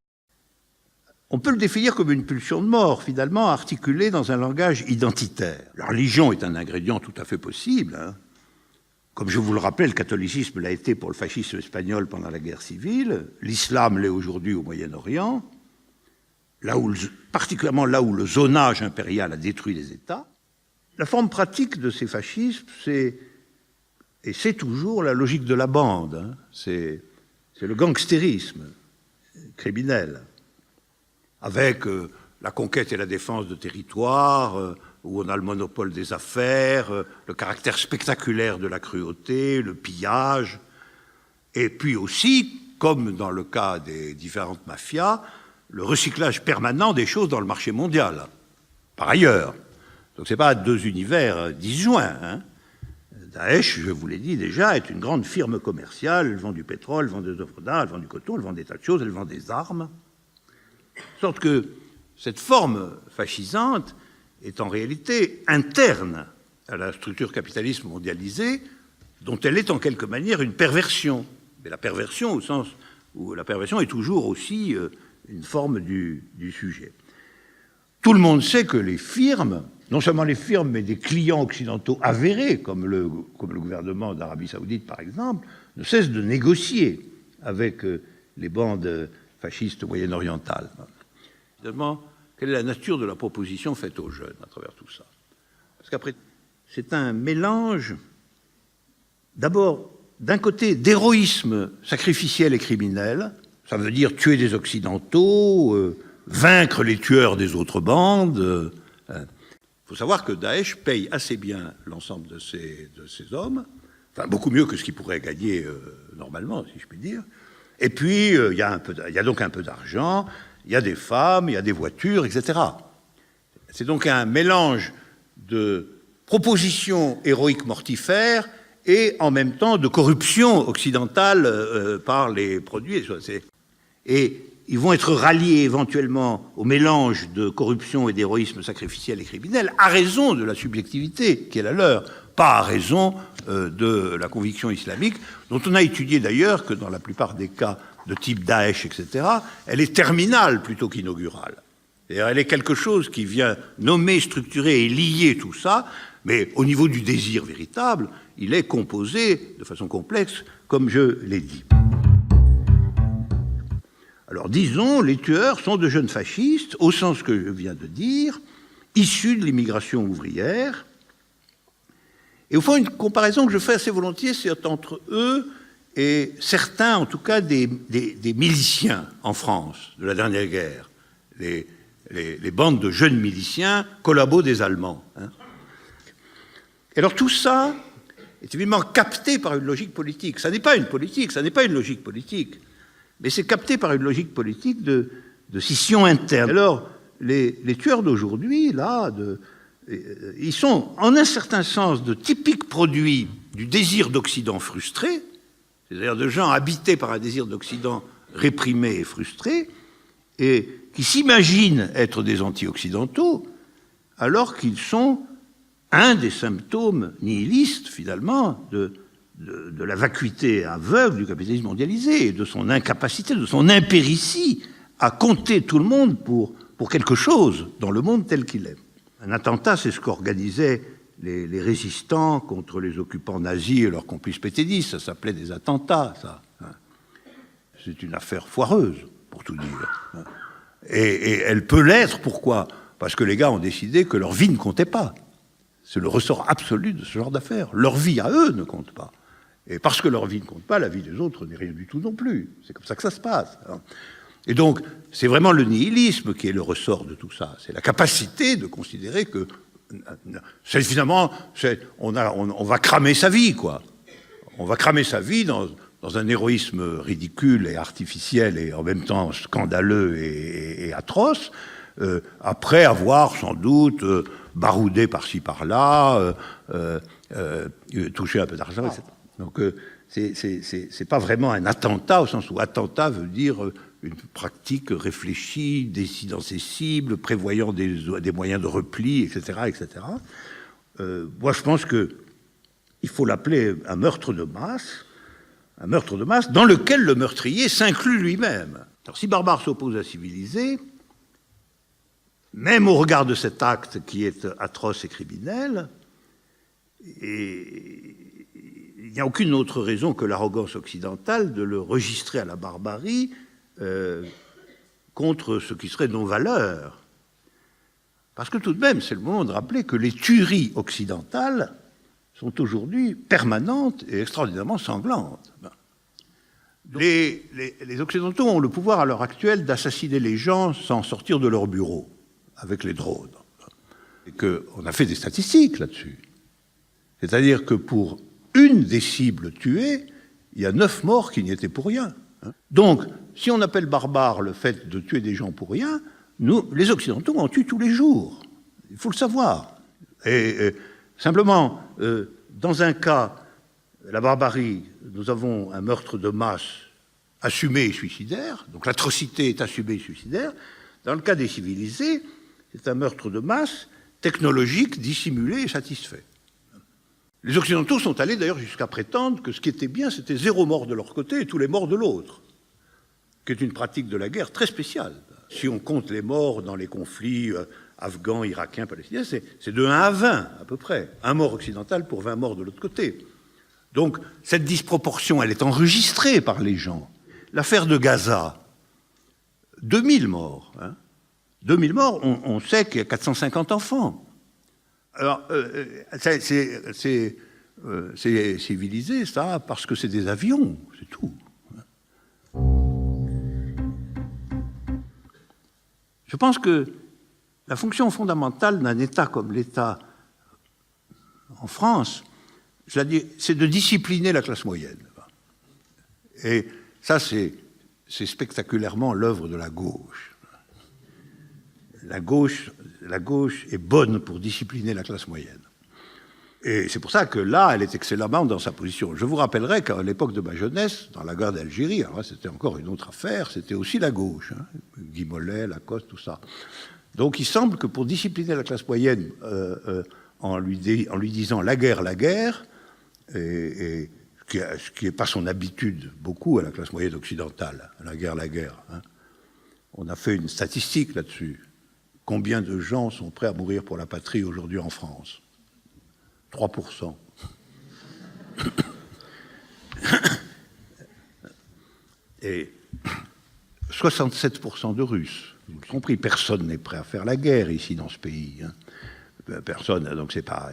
On peut le définir comme une pulsion de mort, finalement, articulée dans un langage identitaire. La religion est un ingrédient tout à fait possible. Hein. Comme je vous le rappelais, le catholicisme l'a été pour le fascisme espagnol pendant la guerre civile, l'islam l'est aujourd'hui au Moyen-Orient, particulièrement là où le zonage impérial a détruit les États. La forme pratique de ces fascismes, c'est toujours la logique de la bande, hein. C'est le gangstérisme criminel, avec la conquête et la défense de territoires, où on a le monopole des affaires, le caractère spectaculaire de la cruauté, le pillage, et puis aussi, comme dans le cas des différentes mafias, le recyclage permanent des choses dans le marché mondial, par ailleurs. Donc ce n'est pas deux univers disjoints, hein. Daesh, je vous l'ai dit déjà, est une grande firme commerciale, elle vend du pétrole, elle vend des œuvres d'art, elle vend du coton, elle vend des tas de choses, elle vend des armes. De sorte que cette forme fascisante est en réalité interne à la structure capitaliste mondialisée, dont elle est en quelque manière une perversion. Mais la perversion au sens où la perversion est toujours aussi une forme du sujet. Tout le monde sait que les firmes, non seulement les firmes, mais des clients occidentaux avérés, comme le gouvernement d'Arabie Saoudite par exemple, ne cessent de négocier avec les bandes fascistes moyen-orientales. Finalement, quelle est la nature de la proposition faite aux jeunes à travers tout ça? Parce qu'après, c'est un mélange, d'abord, d'un côté, d'héroïsme sacrificiel et criminel, ça veut dire tuer des Occidentaux, vaincre les tueurs des autres bandes. Il faut savoir que Daesh paye assez bien l'ensemble de ces hommes, enfin beaucoup mieux que ce qu'il pourrait gagner normalement, si je puis dire. Et puis, il y a donc un peu d'argent, il y a des femmes, il y a des voitures, etc. C'est donc un mélange de propositions héroïques mortifères et en même temps de corruption occidentale par les produits. Et ils vont être ralliés éventuellement au mélange de corruption et d'héroïsme sacrificiel et criminel à raison de la subjectivité qui est la leur, pas à raison de la conviction islamique, dont on a étudié d'ailleurs que dans la plupart des cas de type Daesh, etc., elle est terminale plutôt qu'inaugurale. Elle est quelque chose qui vient nommer, structurer et lier tout ça, mais au niveau du désir véritable, il est composé de façon complexe, comme je l'ai dit. Alors disons, les tueurs sont de jeunes fascistes, au sens que je viens de dire, issus de l'immigration ouvrière. Et au fond, une comparaison que je fais assez volontiers, c'est entre eux et certains, en tout cas, des miliciens en France de la dernière guerre, les bandes de jeunes miliciens, collabos des Allemands. Hein. Et alors tout ça est évidemment capté par une logique politique. Ça n'est pas une politique, ça n'est pas une logique politique, mais c'est capté par une logique politique de scission interne. Alors, les tueurs d'aujourd'hui, là, ils sont, en un certain sens, de typiques produits du désir d'Occident frustré, c'est-à-dire de gens habités par un désir d'Occident réprimé et frustré, et qui s'imaginent être des anti-occidentaux, alors qu'ils sont un des symptômes nihilistes, finalement, de la vacuité aveugle du capitalisme mondialisé, et de son incapacité, de son impéritie à compter tout le monde pour quelque chose dans le monde tel qu'il est. Un attentat, c'est ce qu'organisaient les résistants contre les occupants nazis et leurs complices pétédistes. Ça s'appelait des attentats, ça. C'est une affaire foireuse, pour tout dire. Et elle peut l'être, pourquoi? Parce que les gars ont décidé que leur vie ne comptait pas. C'est le ressort absolu de ce genre d'affaires. Leur vie à eux ne compte pas. Et parce que leur vie ne compte pas, la vie des autres n'est rien du tout non plus. C'est comme ça que ça se passe. Et donc, c'est vraiment le nihilisme qui est le ressort de tout ça. C'est la capacité de considérer que, finalement, on va cramer sa vie, quoi. On va cramer sa vie dans un héroïsme ridicule et artificiel et en même temps scandaleux et atroce, après avoir sans doute baroudé par-ci par-là, touché un peu d'argent, etc. Donc c'est pas vraiment un attentat au sens où attentat veut dire une pratique réfléchie, décidant ses cibles, prévoyant des moyens de repli, etc., etc. Moi, je pense qu'il faut l'appeler un meurtre de masse dans lequel le meurtrier s'inclut lui-même. Alors, si barbare s'oppose à civilisé, même au regard de cet acte qui est atroce et criminel, et il n'y a aucune autre raison que l'arrogance occidentale de le registrer à la barbarie contre ce qui serait nos valeurs. Parce que tout de même, c'est le moment de rappeler que les tueries occidentales sont aujourd'hui permanentes et extraordinairement sanglantes. Les Occidentaux ont le pouvoir à l'heure actuelle d'assassiner les gens sans sortir de leur bureau, avec les drones. Et qu'on a fait des statistiques là-dessus. C'est-à-dire que pour une des cibles tuées, il y a 9 morts qui n'y étaient pour rien. Donc, si on appelle barbare le fait de tuer des gens pour rien, nous, les Occidentaux, en tuent tous les jours. Il faut le savoir. Et simplement, dans un cas, la barbarie, nous avons un meurtre de masse assumé et suicidaire, donc l'atrocité est assumée et suicidaire. Dans le cas des civilisés, c'est un meurtre de masse technologique, dissimulé et satisfait. Les Occidentaux sont allés d'ailleurs jusqu'à prétendre que ce qui était bien, c'était 0 mort de leur côté et tous les morts de l'autre, qui est une pratique de la guerre très spéciale. Si on compte les morts dans les conflits afghans, irakiens, palestiniens, c'est de 1 à 20 à peu près. Un mort occidental pour 20 morts de l'autre côté. Donc cette disproportion, elle est enregistrée par les gens. L'affaire de Gaza, 2000 morts. 2000 morts, on sait qu'il y a 450 enfants. Alors, c'est civilisé, ça, parce que c'est des avions, c'est tout. Je pense que la fonction fondamentale d'un État comme l'État en France, c'est de discipliner la classe moyenne. Et ça, c'est spectaculairement l'œuvre de la gauche. La gauche est bonne pour discipliner la classe moyenne. Et c'est pour ça que là, elle est excellemment dans sa position. Je vous rappellerai qu'à l'époque de ma jeunesse, dans la guerre d'Algérie, alors là, c'était encore une autre affaire, c'était aussi la gauche, Guy Mollet, Lacoste, tout ça. Donc il semble que pour discipliner la classe moyenne, en lui disant la guerre, et ce qui n'est pas son habitude beaucoup à la classe moyenne occidentale, la guerre. On a fait une statistique là-dessus. Combien de gens sont prêts à mourir pour la patrie aujourd'hui en France ? 3%. Et 67% de Russes. Vous avez compris, personne n'est prêt à faire la guerre ici dans ce pays. Personne, donc c'est pas...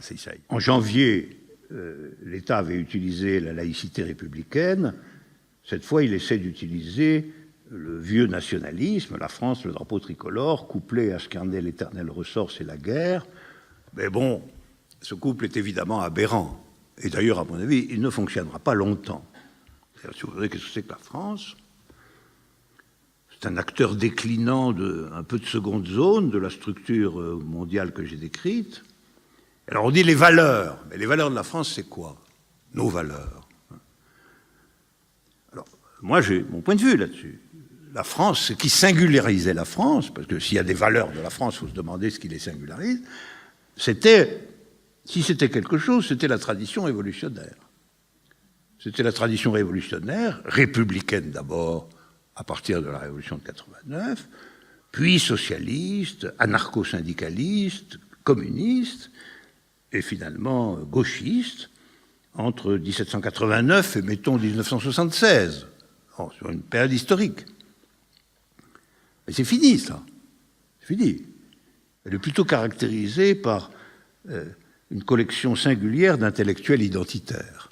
En janvier, l'État avait utilisé la laïcité républicaine. Cette fois, il essaie d'utiliser le vieux nationalisme, la France, le drapeau tricolore, couplé à ce qu'en est l'éternel ressort, c'est la guerre. Mais bon, ce couple est évidemment aberrant. Et d'ailleurs, à mon avis, il ne fonctionnera pas longtemps. Si vous voulez, qu'est-ce que c'est que la France ? C'est un acteur déclinant un peu de seconde zone de la structure mondiale que j'ai décrite. Alors on dit les valeurs. Mais les valeurs de la France, c'est quoi ? Nos valeurs. Alors, moi, j'ai mon point de vue là-dessus. La France, ce qui singularisait la France, parce que s'il y a des valeurs de la France, il faut se demander ce qui les singularise, si c'était quelque chose, c'était la tradition révolutionnaire. C'était la tradition révolutionnaire, républicaine d'abord, à partir de la Révolution de 89, puis socialiste, anarcho-syndicaliste, communiste, et finalement gauchiste, entre 1789 et, mettons, 1976, sur une période historique. Mais c'est fini, ça. C'est fini. Elle est plutôt caractérisée par une collection singulière d'intellectuels identitaires.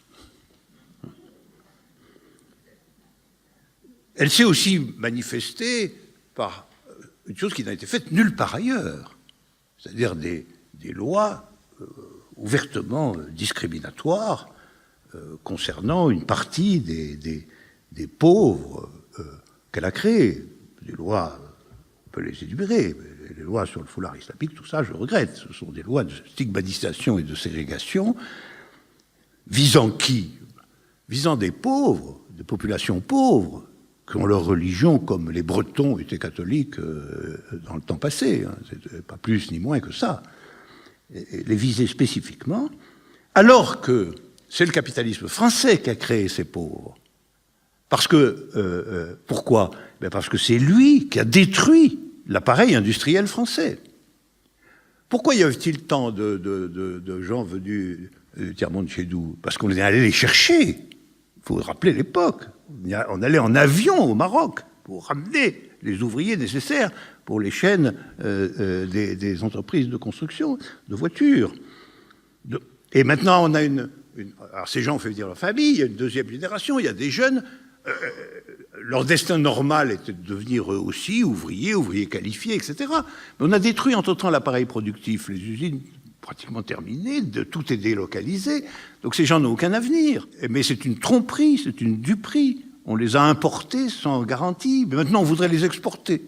Elle s'est aussi manifestée par une chose qui n'a été faite nulle part ailleurs, c'est-à-dire des lois ouvertement discriminatoires concernant une partie des pauvres qu'elle a créées. Des lois, on peut les énumérer, mais les lois sur le foulard islamique, tout ça, je regrette. Ce sont des lois de stigmatisation et de ségrégation visant qui ? Visant des pauvres, des populations pauvres, qui ont leur religion comme les Bretons étaient catholiques dans le temps passé. C'est pas plus ni moins que ça. Et les viser spécifiquement, alors que c'est le capitalisme français qui a créé ces pauvres. Parce que, pourquoi ? Parce que c'est lui qui a détruit l'appareil industriel français. Pourquoi y avait-il tant de gens venus du tiers-monde chez nous ? Parce qu'on allait les chercher. Il faut rappeler l'époque. On allait en avion au Maroc pour ramener les ouvriers nécessaires pour les chaînes des entreprises de construction de voitures. Et maintenant, on a alors ces gens ont fait venir leur famille, il y a une deuxième génération, il y a des jeunes. Leur destin normal était de devenir eux aussi ouvriers qualifiés, etc. Mais on a détruit entre-temps l'appareil productif, les usines pratiquement terminées, tout est délocalisé, donc ces gens n'ont aucun avenir. Mais c'est une tromperie, c'est une duperie. On les a importés sans garantie, mais maintenant on voudrait les exporter.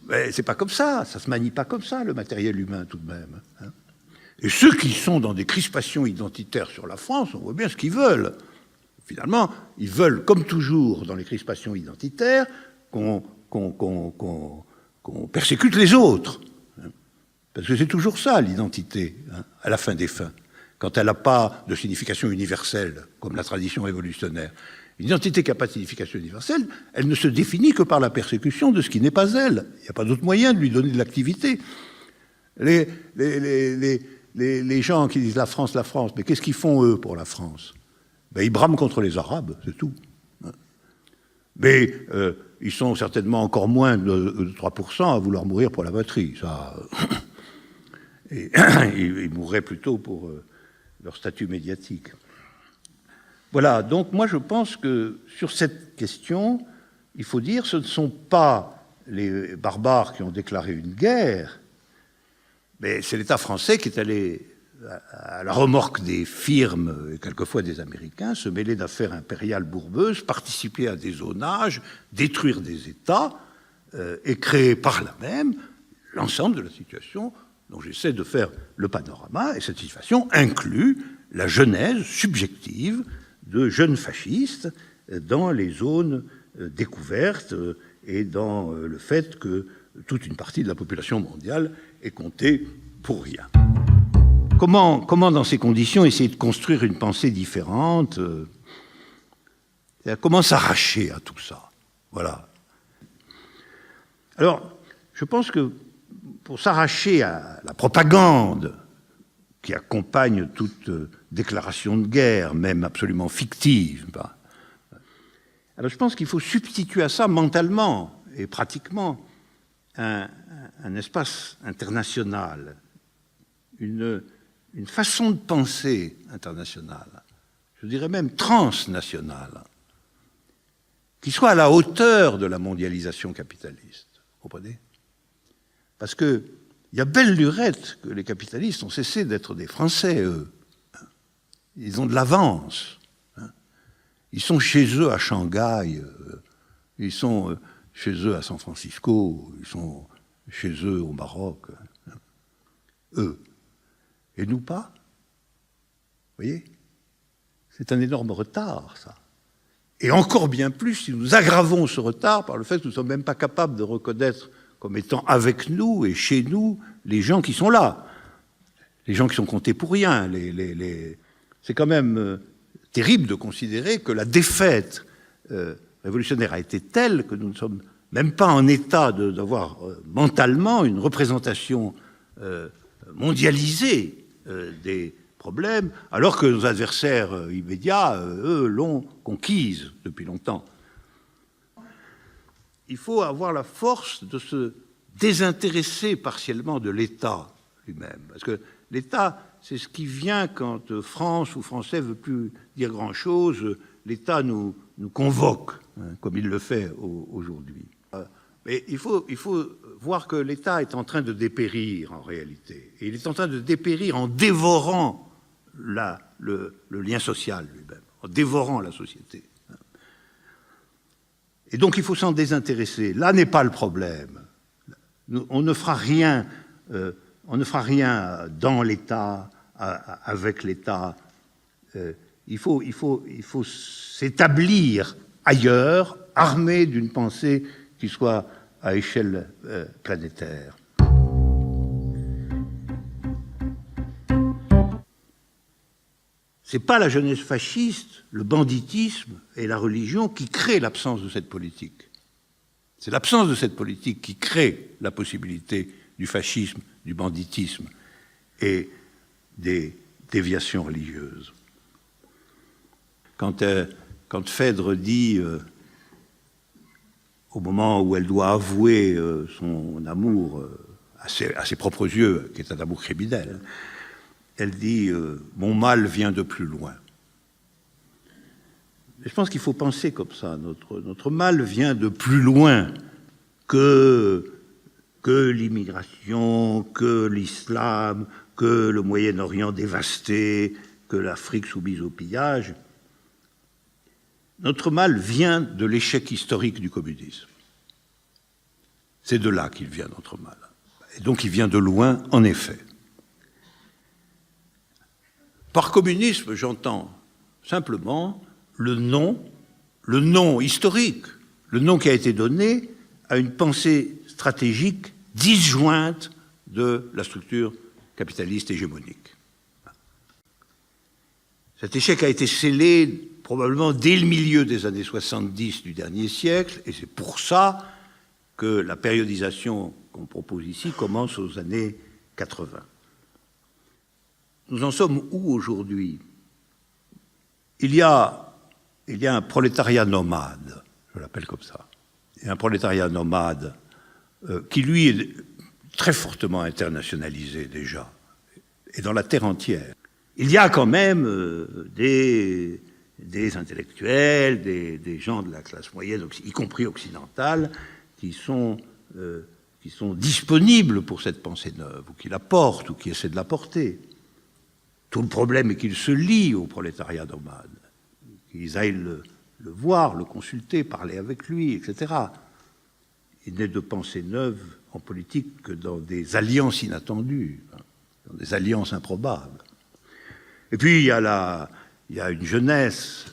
Mais c'est pas comme ça se manie pas comme ça, le matériel humain tout de même. Et ceux qui sont dans des crispations identitaires sur la France, on voit bien ce qu'ils veulent. Finalement, ils veulent, comme toujours dans les crispations identitaires, qu'on persécute les autres. Parce que c'est toujours ça, l'identité, à la fin des fins. Quand elle n'a pas de signification universelle, comme la tradition révolutionnaire, Une identité qui n'a pas de signification universelle, elle ne se définit que par la persécution de ce qui n'est pas elle. Il n'y a pas d'autre moyen de lui donner de l'activité. Les gens qui disent la France, mais qu'est-ce qu'ils font, eux, pour la France? Ben, ils brament contre les Arabes, c'est tout. Mais ils sont certainement encore moins de 3% à vouloir mourir pour la patrie. Ça, et ils mourraient plutôt pour leur statut médiatique. Voilà, donc moi je pense que sur cette question, il faut dire ce ne sont pas les barbares qui ont déclaré une guerre, mais c'est l'État français qui est allé à la remorque des firmes et quelquefois des Américains, se mêler d'affaires impériales bourbeuses, participer à des zonages, détruire des États et créer par là même l'ensemble de la situation dont j'essaie de faire le panorama. Et cette situation inclut la genèse subjective de jeunes fascistes dans les zones découvertes et dans le fait que toute une partie de la population mondiale est comptée pour rien. Comment dans ces conditions, essayer de construire une pensée différente? Comment s'arracher à tout ça? Voilà. Alors, je pense que pour s'arracher à la propagande qui accompagne toute déclaration de guerre, même absolument fictive, alors je pense qu'il faut substituer à ça mentalement et pratiquement un espace international, une façon de penser internationale, je dirais même transnationale, qui soit à la hauteur de la mondialisation capitaliste. Vous comprenez? Parce qu'il y a belle lurette que les capitalistes ont cessé d'être des Français, eux. Ils ont de l'avance. Ils sont chez eux à Shanghai, ils sont chez eux à San Francisco, ils sont chez eux au Maroc. Eux. Et nous pas. Vous voyez? C'est un énorme retard, ça. Et encore bien plus si nous aggravons ce retard par le fait que nous ne sommes même pas capables de reconnaître comme étant avec nous et chez nous les gens qui sont là. Les gens qui sont comptés pour rien. C'est quand même terrible de considérer que la défaite révolutionnaire a été telle que nous ne sommes même pas en état d'avoir mentalement une représentation mondialisée des problèmes, alors que nos adversaires immédiats, eux, l'ont conquise depuis longtemps. Il faut avoir la force de se désintéresser partiellement de l'État lui-même. Parce que l'État, c'est ce qui vient quand France ou Français ne veut plus dire grand-chose. L'État nous convoque, comme il le fait aujourd'hui. Mais il faut voir que l'État est en train de dépérir en réalité. Et il est en train de dépérir en dévorant le lien social lui-même, en dévorant la société. Et donc il faut s'en désintéresser. Là n'est pas le problème. On ne fera rien dans l'État, avec l'État. Il faut s'établir ailleurs, armé d'une pensée qui soit à échelle planétaire. Ce n'est pas la jeunesse fasciste, le banditisme et la religion qui créent l'absence de cette politique. C'est l'absence de cette politique qui crée la possibilité du fascisme, du banditisme et des déviations religieuses. Quand Phèdre dit, au moment où elle doit avouer son amour à ses propres yeux, qui est un amour criminel, elle dit « Mon mal vient de plus loin ». Je pense qu'il faut penser comme ça. Notre mal vient de plus loin que l'immigration, que l'islam, que le Moyen-Orient dévasté, que l'Afrique soumise au pillage. Notre mal vient de l'échec historique du communisme. C'est de là qu'il vient notre mal. Et donc il vient de loin, en effet. Par communisme, j'entends simplement le nom historique, le nom qui a été donné à une pensée stratégique disjointe de la structure capitaliste hégémonique. Cet échec a été scellé probablement dès le milieu des années 70 du dernier siècle, et c'est pour ça que la périodisation qu'on propose ici commence aux années 80. Nous en sommes où aujourd'hui? Il y a un prolétariat nomade, je l'appelle comme ça. Il y a un prolétariat nomade qui, lui, est très fortement internationalisé déjà, et dans la terre entière. Il y a quand même des intellectuels, des gens de la classe moyenne, y compris occidentale, qui sont disponibles pour cette pensée neuve, ou qui la portent, ou qui essaient de la porter. Tout le problème est qu'ils se lient au prolétariat nomade, qu'ils aillent le voir, le consulter, parler avec lui, etc. Il n'est de pensée neuve en politique que dans des alliances inattendues, dans des alliances improbables. Et puis il y a une jeunesse,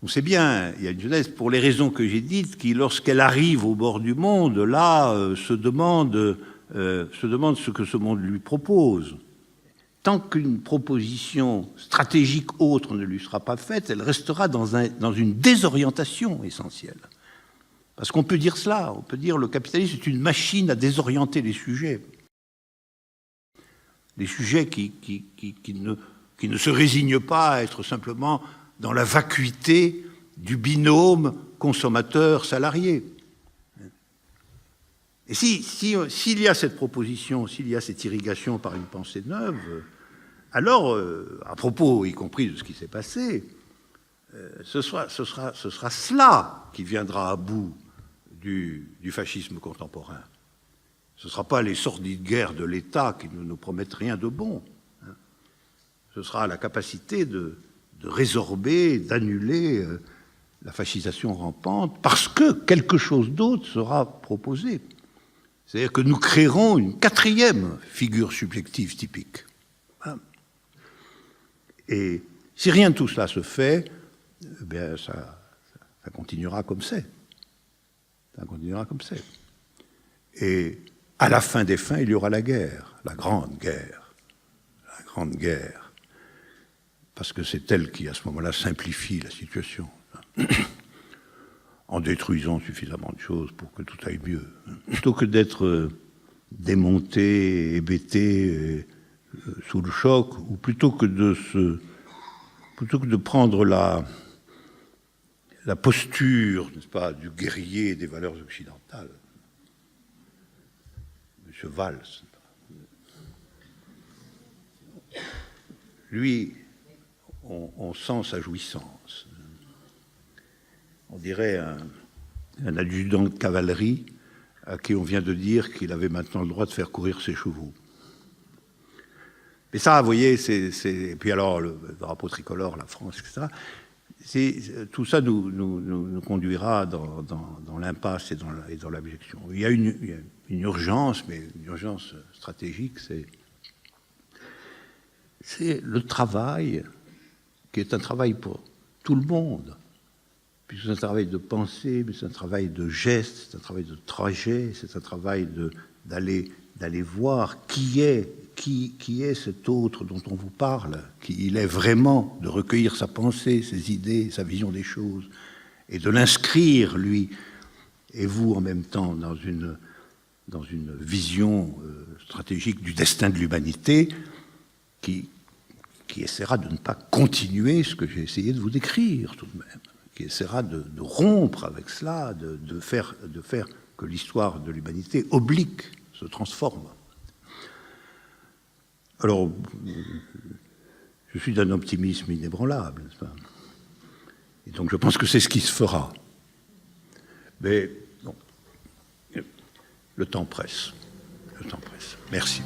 on sait bien, il y a une jeunesse pour les raisons que j'ai dites, qui lorsqu'elle arrive au bord du monde, là, se demande ce que ce monde lui propose. Tant qu'une proposition stratégique autre ne lui sera pas faite, elle restera dans une désorientation essentielle. Parce qu'on peut dire cela, on peut dire que le capitalisme est une machine à désorienter les sujets. Des sujets qui ne se résignent pas à être simplement dans la vacuité du binôme consommateur-salarié. Et s'il y a cette proposition, s'il y a cette irrigation par une pensée neuve, alors, à propos, y compris de ce qui s'est passé, ce sera cela qui viendra à bout du fascisme contemporain. Ce ne sera pas les sordides guerres de l'État qui ne nous promettent rien de bon. Ce sera la capacité de résorber, d'annuler la fascisation rampante, parce que quelque chose d'autre sera proposé. C'est-à-dire que nous créerons une quatrième figure subjective typique. Et si rien de tout cela se fait, eh bien ça continuera comme c'est. Ça continuera comme c'est. Et à la fin des fins, il y aura la guerre, la grande guerre. La grande guerre. Parce que c'est elle qui, à ce moment-là, simplifie la situation. En détruisant suffisamment de choses pour que tout aille mieux. Plutôt que d'être démonté, hébété, sous le choc, ou plutôt que de prendre la posture, n'est-ce pas, du guerrier des valeurs occidentales. M. Valls, lui, on sent sa jouissance. On dirait un adjudant de cavalerie à qui on vient de dire qu'il avait maintenant le droit de faire courir ses chevaux. Mais ça, vous voyez, et puis alors le drapeau tricolore, la France, etc., tout ça nous conduira dans l'impasse et dans l'abjection. Il y a une urgence, mais une urgence stratégique, c'est le travail, qui est un travail pour tout le monde. Puis c'est un travail de pensée, mais c'est un travail de geste, c'est un travail de trajet, c'est un travail d'aller voir qui est cet autre dont on vous parle, qui il est vraiment, de recueillir sa pensée, ses idées, sa vision des choses, et de l'inscrire, lui, et vous, en même temps, dans une vision stratégique du destin de l'humanité, qui essaiera de ne pas continuer ce que j'ai essayé de vous décrire, tout de même, qui essaiera de rompre avec cela, de faire que l'histoire de l'humanité oblique se transforme. Alors, je suis d'un optimisme inébranlable, n'est-ce pas? Et donc je pense que c'est ce qui se fera. Mais bon, le temps presse. Le temps presse. Merci.